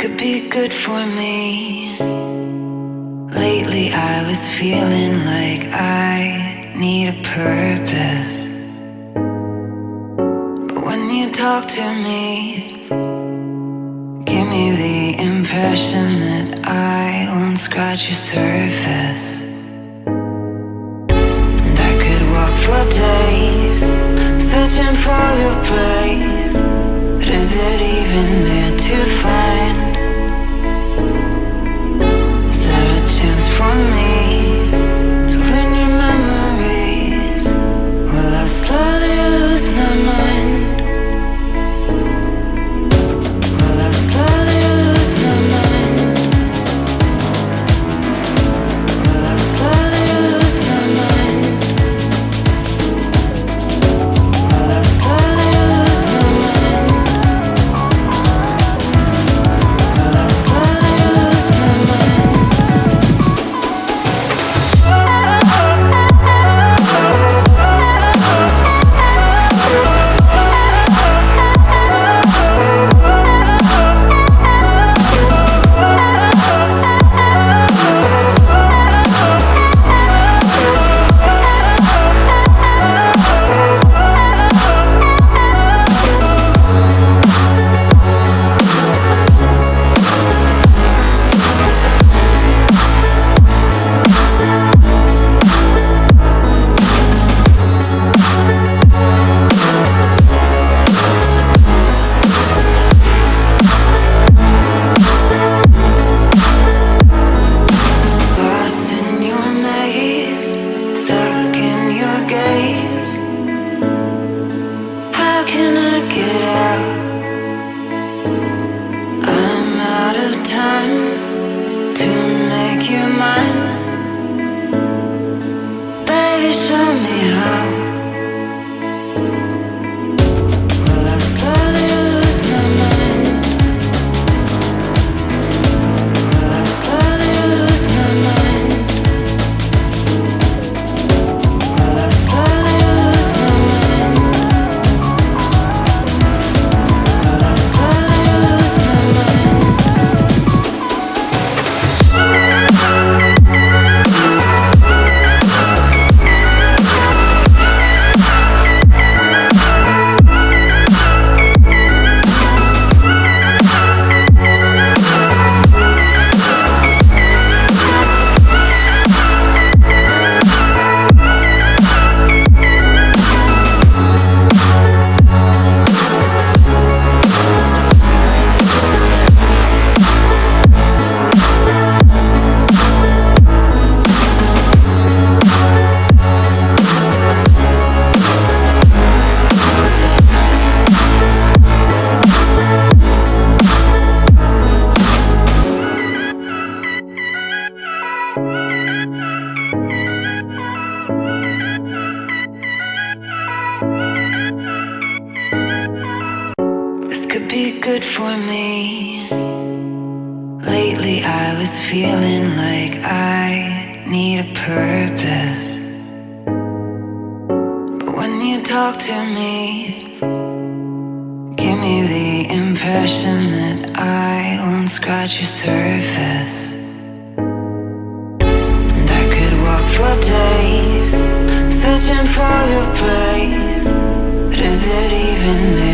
could be good for me. Lately I was feeling like I need a purpose. But when you talk to me, give me the impression that I won't scratch your surface. And I could walk for days, searching for your praise. But is it even there to find? Is there a chance for me to learn your memories? Will I slowly lose my mind? Will I slowly lose my mind? Will I slowly lose my mind? Will I slowly lose my mind? Will I slowly lose my mind? Lost in your maze, stuck in your gaze. How can I get out? I'm out of time to make you mine. Baby, show me how. Will I slowly lose my mind? Will I slowly lose my mind? Will I slowly lose my mind? Will I slowly lose my mind? This could be good for me. Lately I was feeling like I need a purpose. But when you talk to me, give me the impression that I won't scratch your surface. And I could walk for days, searching for your praise. But is it even there